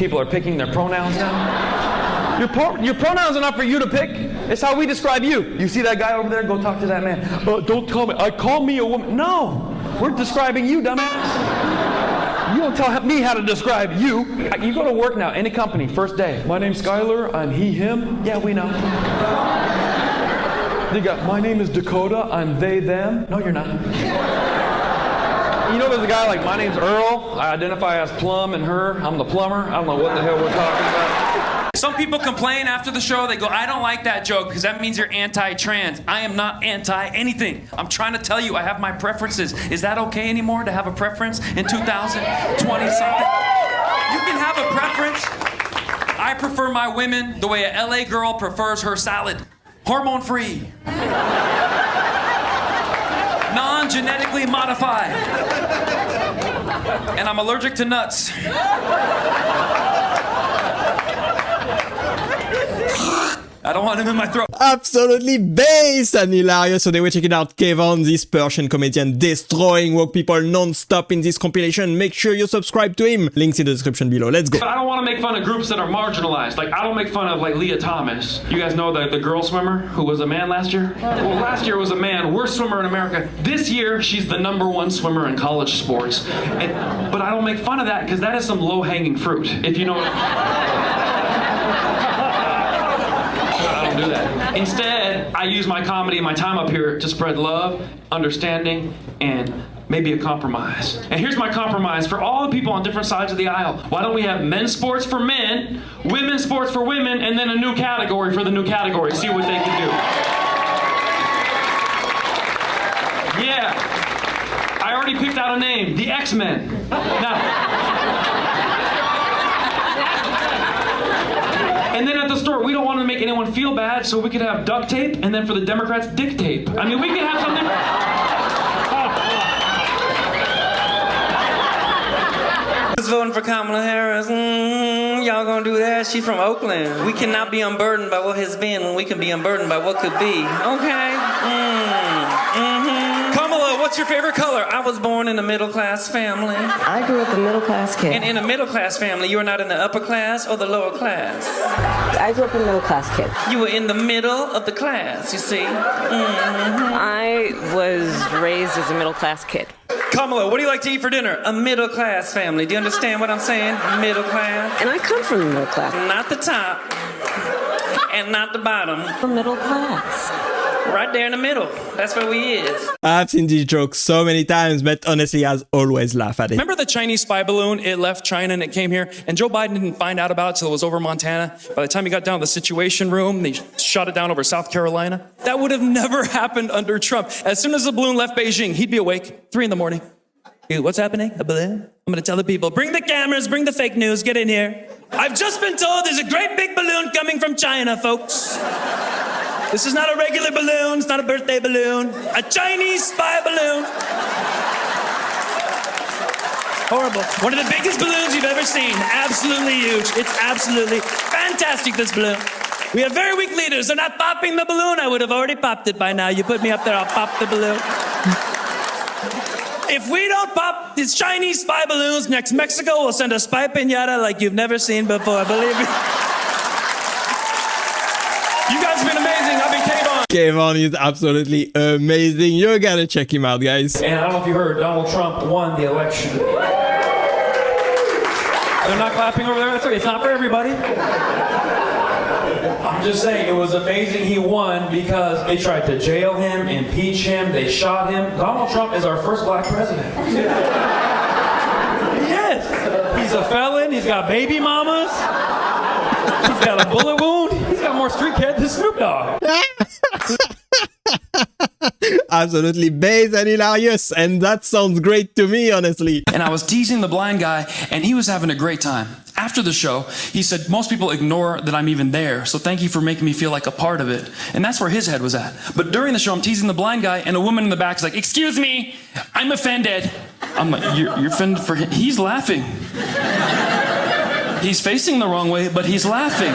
People are picking their pronouns now. Your pronouns are not for you to pick. It's how we describe you. You see that guy over there? Go talk to that man. Don't call me. Call me a woman. No, we're describing you, dumbass. You don't tell me how to describe you. You go to work now, any company, first day. My name's Skylar. I'm he, him. Yeah, we know. They got, my name is Dakota. I'm they, them. No, you're not. You know there's a guy like, my name's Earl. I identify as Plum and her. I'm the plumber. I don't know what the hell we're talking about. Some people complain after the show. They go, I don't like that joke because that means you're anti-trans. I am not anti-anything. I'm trying to tell you I have my preferences. Is that okay anymore to have a preference in 2020-something? You can have a preference. I prefer my women the way a LA girl prefers her salad. Hormone-free. Non-genetically modified. And I'm allergic to nuts. I don't want him in my throat. Absolutely based and hilarious. So they were checking out Kevon, this Persian comedian destroying woke people non-stop in this compilation. Make sure you subscribe to him. Links in the description below. Let's go. But I don't want to make fun of groups that are marginalized. Like, I don't make fun of, like, Leah Thomas. You guys know the girl swimmer who was a man last year? Well, last year was a man, worst swimmer in America. This year, she's the #1 swimmer in college sports. But I don't make fun of that because that is some low-hanging fruit, if you know do that. Instead, I use my comedy and my time up here to spread love, understanding, and maybe a compromise. And here's my compromise for all the people on different sides of the aisle. Why don't we have men's sports for men, women's sports for women, and then a new category for the new category. See what they can do. Yeah. I already picked out a name, the X-Men. Now, and then at the store, we don't want to make anyone feel bad, so we could have duct tape, and then for the Democrats, dick tape. I mean, we could have something. Who's voting for Kamala Harris? Y'all gonna do that? She's from Oakland. We cannot be unburdened by what has been when we can be unburdened by what could be. Okay? Kamala, what's your favorite color? I was born in a middle-class family. I grew up a middle-class kid. And in a middle-class family, you were not in the upper class or the lower class. I grew up a middle-class kid. You were in the middle of the class, you see? I was raised as a middle-class kid. Kamala, what do you like to eat for dinner? A middle-class family. Do you understand what I'm saying? Middle class. And I come from the middle class. Not the top. And not the bottom. The middle class. Right there in the middle. That's where we is. I've seen this joke so many times, but honestly, I always laugh at it. Remember the Chinese spy balloon? It left China and it came here, and Joe Biden didn't find out about it till it was over Montana. By the time he got down to the Situation Room, they shot it down over South Carolina. That would have never happened under Trump. As soon as the balloon left Beijing, he'd be awake, 3 in the morning. Hey, what's happening? A balloon? I'm gonna tell the people, bring the cameras, bring the fake news, get in here. I've just been told there's a great big balloon coming from China, folks. This is not a regular balloon, it's not a birthday balloon. A Chinese spy balloon. Horrible. One of the biggest balloons you've ever seen. Absolutely huge. It's absolutely fantastic, this balloon. We have very weak leaders. They're not popping the balloon. I would have already popped it by now. You put me up there, I'll pop the balloon. If we don't pop these Chinese spy balloons, next Mexico will send a spy piñata like you've never seen before, believe me. You guys have been amazing. I've been Kevon. Kevon is absolutely amazing. You gotta check him out, guys. And I don't know if you heard, Donald Trump won the election. They're not clapping over there. That's okay. It's not for everybody. I'm just saying, it was amazing he won because they tried to jail him, impeach him, they shot him. Donald Trump is our first black president. Yes. He's a felon. He's got baby mamas. He's got a bullet wound. He's got more street cred than Snoop Dogg. Absolutely based and hilarious, and that sounds great to me, honestly. And I was teasing the blind guy, and he was having a great time. After the show, he said, most people ignore that I'm even there, so thank you for making me feel like a part of it. And that's where his head was at. But during the show, I'm teasing the blind guy, and a woman in the back is like, excuse me, I'm offended. I'm like, you're offended for him? He's laughing. He's facing the wrong way, but he's laughing.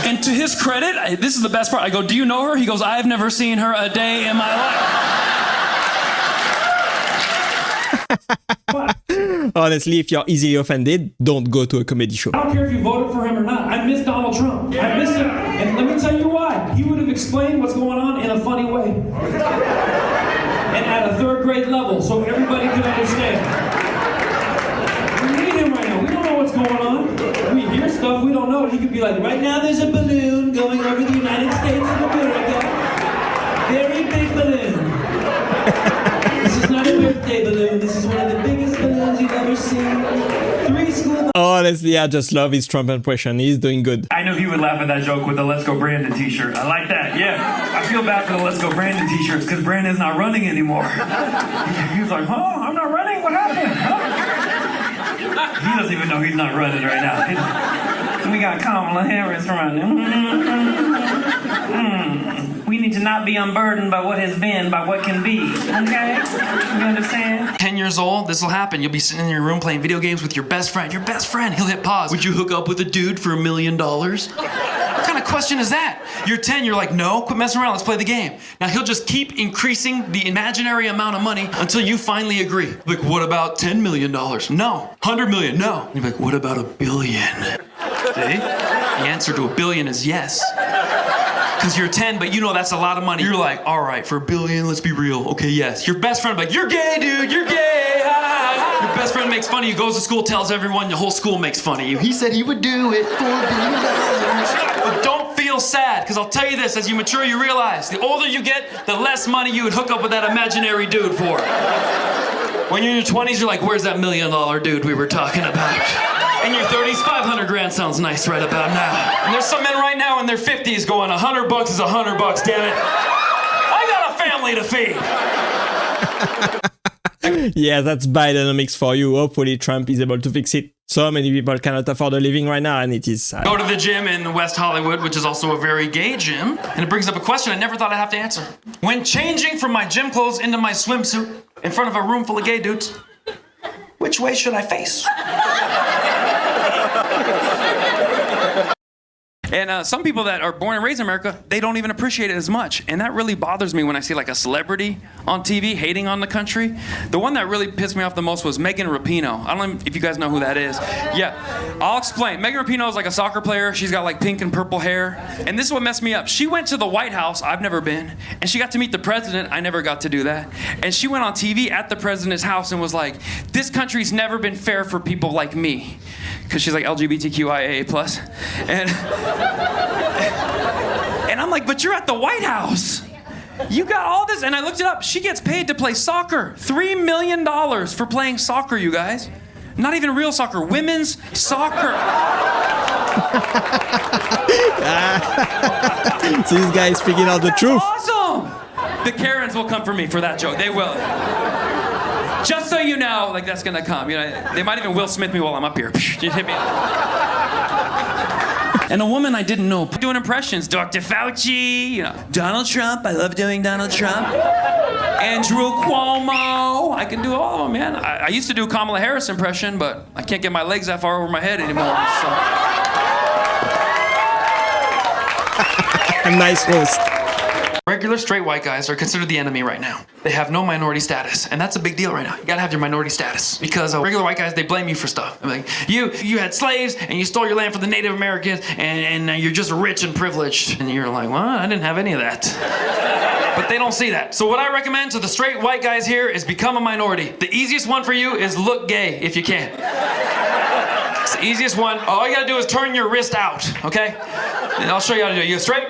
And to his credit, this is the best part. I go, do you know her? He goes, I've never seen her a day in my life. Honestly, if you're easily offended, don't go to a comedy show. I don't care if you voted for him or not. I miss Donald Trump. I miss him. And let me tell you why. He would have explained what's going on in a funny way. And at a third grade level, so everybody could understand. We need him right now. We don't know what's going on. We hear stuff we don't know. He could be like, right now there's a balloon going over the United States of America. Very big balloon. This is not a birthday balloon. This is one of the biggest balloons you've ever seen. 3 school. Honestly, I just love his Trump impression. He's doing good. I know he would laugh at that joke with the Let's Go Brandon t-shirt. I like that, yeah. I feel bad for the Let's Go Brandon t-shirts because Brandon's not running anymore. He was like, huh? I'm not running? What happened? Huh? He doesn't even know he's not running right now. We got Kamala Harris running. We need to not be unburdened by what has been, by what can be. Okay? You understand? 10 years old, this will happen. You'll be sitting in your room playing video games with your best friend. Your best friend, he'll hit pause. Would you hook up with a dude for $1 million? What kind of question is that? You're 10, you're like, no, quit messing around, let's play the game. Now he'll just keep increasing the imaginary amount of money until you finally agree. Like, what about $10 million? No. 100 million? No. And you're like, what about $1 billion? See? The answer to $1 billion is yes. Because you're 10, but you know that's a lot of money. You're like, all right, for $1 billion, let's be real. Okay, yes. Your best friend like, you're gay, dude, you're gay. Your best friend makes fun of you, goes to school, tells everyone, the whole school makes fun of you. He said he would do it for $1 billion. But don't feel sad, because I'll tell you this, as you mature, you realize the older you get, the less money you would hook up with that imaginary dude for. When you're in your 20s, you're like, where's that $1 million dude we were talking about? In your 30s, 500 grand sounds nice right about now. And there's some men right now in their 50s going, $100 is $100, damn it. I got a family to feed. Yeah, that's Bidenomics for you. Hopefully Trump is able to fix it. So many people cannot afford a living right now, and it is sad. Go to the gym in West Hollywood, which is also a very gay gym. And it brings up a question I never thought I'd have to answer. When changing from my gym clothes into my swimsuit in front of a room full of gay dudes, which way should I face? And some people that are born and raised in America, they don't even appreciate it as much. And that really bothers me when I see like a celebrity on TV hating on the country. The one that really pissed me off the most was Megan Rapinoe. I don't know if you guys know who that is. Yeah, I'll explain. Megan Rapinoe is like a soccer player. She's got like pink and purple hair. And this is what messed me up. She went to the White House. I've never been. And she got to meet the president. I never got to do that. And she went on TV at the president's house and was like, this country's never been fair for people like me. Because she's like LGBTQIA+. And I'm like, but you're at the White House. You got all this. And I looked it up. She gets paid to play soccer. $3 million for playing soccer, you guys. Not even real soccer. Women's soccer. This guy is speaking out the truth. Awesome. The Karens will come for me for that joke. They will. Just so you know, like that's gonna come. You know, they might even Will Smith me while I'm up here. Just hit me. And a woman I didn't know doing impressions. Dr. Fauci, you know, Donald Trump. I love doing Donald Trump. Andrew Cuomo. I can do all of them, man. I used to do a Kamala Harris impression, but I can't get my legs that far over my head anymore. So. A nice roast. Regular straight white guys are considered the enemy right now. They have no minority status, and that's a big deal right now. You gotta have your minority status because regular white guys, they blame you for stuff. I'm like, you had slaves and you stole your land from the Native Americans, and you're just rich and privileged. And you're like, well, I didn't have any of that. But they don't see that. So what I recommend to the straight white guys here is become a minority. The easiest one for you is look gay if you can. It's the easiest one. All you gotta do is turn your wrist out, okay? And I'll show you how to do it. You straight.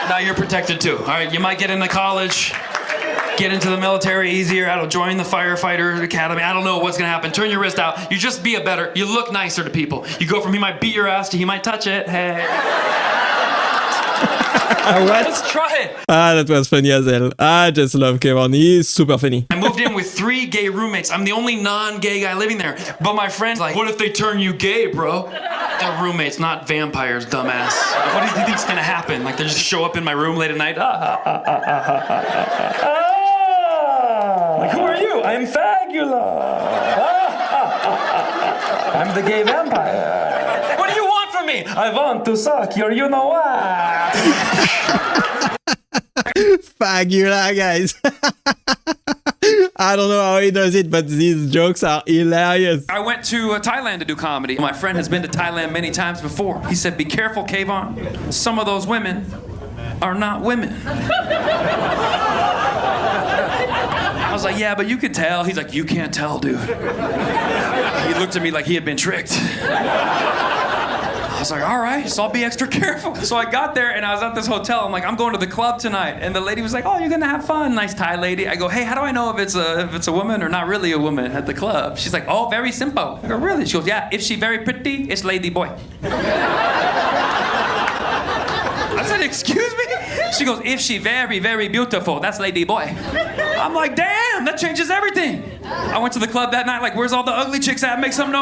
Now you're protected too. All right, you might get into college, get into the military easier. I don't join the firefighter academy. I don't know what's gonna happen. Turn your wrist out. You just be you look nicer to people. You go from he might beat your ass to he might touch it. Hey. What? Let's try it. That was funny as hell. I just love Kevin. He's super funny. I moved in with 3 gay roommates. I'm the only non-gay guy living there. But my friend's like, what if they turn you gay, bro? They're roommates, not vampires, dumbass. What do you think's gonna happen? Like they just show up in my room late at night? Like, who are you? I'm Fagula. I'm the gay vampire. What do you want from me? I want to suck your you-know-what. Regular, guys. I don't know how he does it, but these jokes are hilarious. I went to Thailand to do comedy. My friend has been to Thailand many times before. He said, be careful, Kayvon. Some of those women are not women. I was like, yeah, but you can tell. He's like, you can't tell, dude. He looked at me like he had been tricked. I was like, all right, so I'll be extra careful. So I got there and I was at this hotel. I'm like, I'm going to the club tonight. And the lady was like, oh, you're gonna have fun. Nice Thai lady. I go, hey, how do I know if it's a woman or not really a woman at the club? She's like, oh, very simple. I go, really? She goes, yeah, if she very pretty, it's lady boy. I said, excuse me? She goes, if she very, very beautiful, that's lady boy. I'm like, damn, that changes everything. I went to the club that night, like, where's all the ugly chicks at? Make some noise.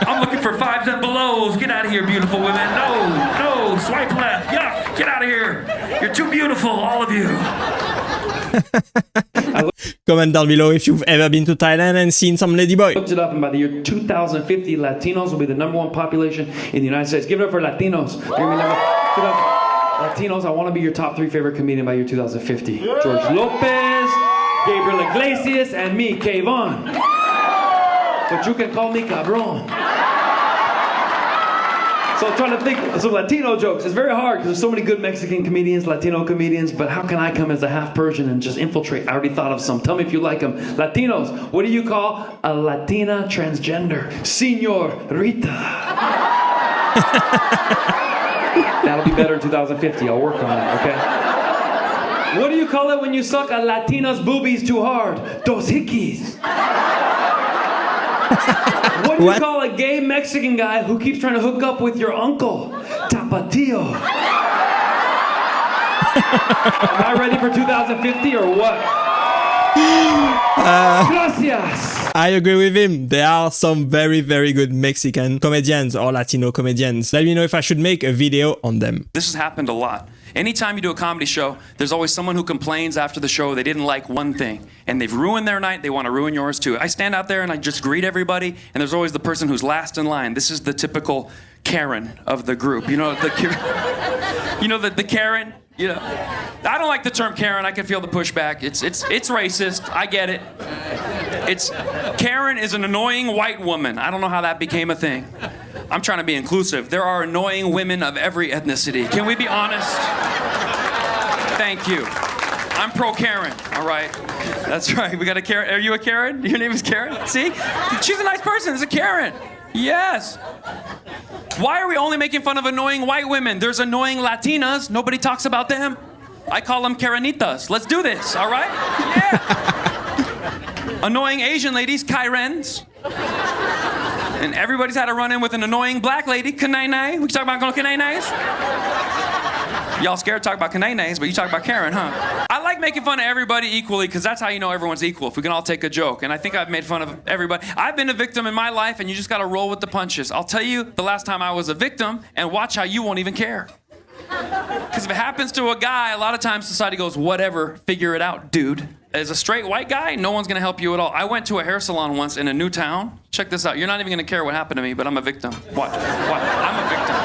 I'm looking for fives and belows. Get out of here, beautiful women. No, swipe left. Yuck, get out of here. You're too beautiful, all of you. Comment down below if you've ever been to Thailand and seen some ladyboy. Looked it up, and by the year 2050, Latinos will be the #1 population in the United States. Give it up for Latinos. Latinos, I want to be your top 3 favorite comedian by year 2050. George Lopez, Gabriel Iglesias, and me, Kayvon. But you can call me Cabron. So I'm trying to think of some Latino jokes. It's very hard because there's so many good Mexican comedians, Latino comedians, but how can I come as a half Persian and just infiltrate? I already thought of some. Tell me if you like them. Latinos, what do you call a Latina transgender? Señorita. That'll be better in 2050. I'll work on that, okay? What do you call it when you suck a Latina's boobies too hard? Dos hickeys. What do you call a gay Mexican guy who keeps trying to hook up with your uncle? Tapatio. Am I ready for 2050 or what? Gracias. I agree with him. There are some very, very good Mexican comedians or Latino comedians. Let me know if I should make a video on them. This has happened a lot. Anytime you do a comedy show, there's always someone who complains after the show they didn't like one thing. And they've ruined their night, they want to ruin yours too. I stand out there and I just greet everybody, and there's always the person who's last in line. This is the typical Karen of the group. You know, the Karen? You know, I don't like the term Karen. I can feel the pushback. It's racist. I get it. Karen is an annoying white woman. I don't know how that became a thing. I'm trying to be inclusive. There are annoying women of every ethnicity. Can we be honest? Thank you. I'm pro Karen, all right? That's right. We got a Karen. Are you a Karen? Your name is Karen? See? She's a nice person. It's a Karen. Yes. Why are we only making fun of annoying white women? There's annoying Latinas. Nobody talks about them. I call them Karenitas. Let's do this, all right? Yeah. Annoying Asian ladies, Kairens. And everybody's had a run-in with an annoying black lady, Kanai. We talk about Kanai. Y'all scared to talk about Kanai, but you talk about Karen, huh? I like making fun of everybody equally because that's how you know everyone's equal, if we can all take a joke. And I think I've made fun of everybody. I've been a victim in my life, and you just got to roll with the punches. I'll tell you the last time I was a victim, and watch how you won't even care. Because if it happens to a guy, a lot of times society goes, whatever, figure it out, dude. As a straight white guy, no one's going to help you at all. I went to a hair salon once in a new town. Check this out. You're not even going to care what happened to me, but I'm a victim. Watch. I'm a victim.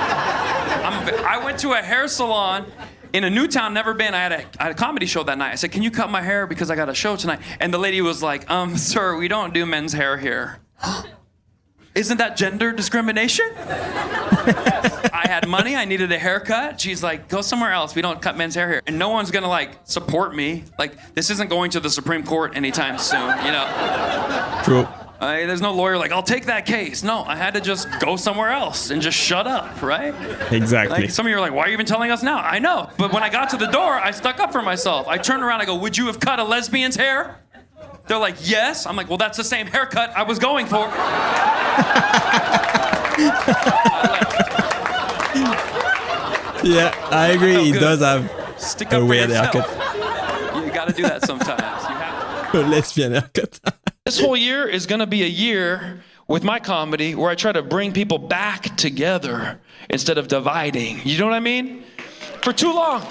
I went to a hair salon in a new town, never been. I had a comedy show that night. I said, can you cut my hair because I got a show tonight? And the lady was like, sir, we don't do men's hair here. Isn't that gender discrimination? I had money, I needed a haircut. She's like, go somewhere else. We don't cut men's hair here. And no one's gonna support me. This isn't going to the Supreme Court anytime soon, you know? True. There's no lawyer I'll take that case. No, I had to just go somewhere else and just shut up, right? Exactly. Some of you are like, why are you even telling us now? I know, but when I got to the door, I stuck up for myself. I turned around, I go, would you have cut a lesbian's hair? They're like, yes. I'm like, well, that's the same haircut I was going for. Yeah, I agree. He does have Stick a up for weird yourself. haircut. You gotta do that sometimes. You have to. A lesbian haircut. This whole year is gonna be a year with my comedy where I try to bring people back together instead of dividing. You know what I mean? For too long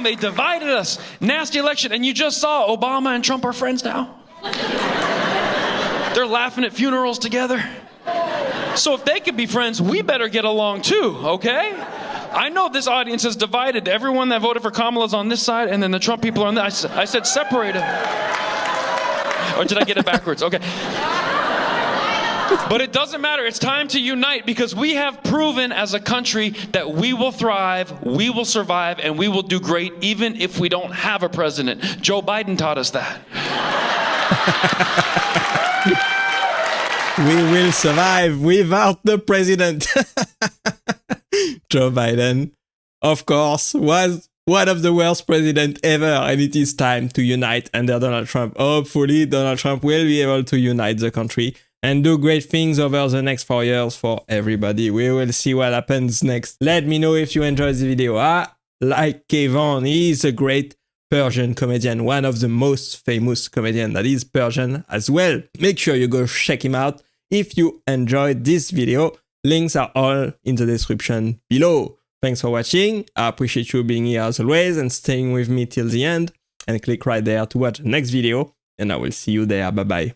they divided us. Nasty election, and you just saw Obama and Trump are friends now. They're laughing at funerals together. So if they could be friends, we better get along too, okay? I know this audience is divided. Everyone that voted for Kamala's on this side, and then the Trump people are on this. I said separate them. Or did I get it backwards? Okay. But it doesn't matter. It's time to unite because we have proven as a country that we will thrive, we will survive, and we will do great even if we don't have a president. Joe Biden taught us that. We will survive without the president. Joe Biden, of course, was one of the worst presidents ever, and it is time to unite under Donald Trump. Hopefully, Donald Trump will be able to unite the country and do great things over the next 4 years for everybody. We will see what happens next. Let me know if you enjoyed the video. Like Kevon, he is a great Persian comedian, one of the most famous comedians that is Persian as well. Make sure you go check him out. If you enjoyed this video, links are all in the description below. Thanks for watching. I appreciate you being here as always and staying with me till the end. And click right there to watch the next video. And I will see you there. Bye bye.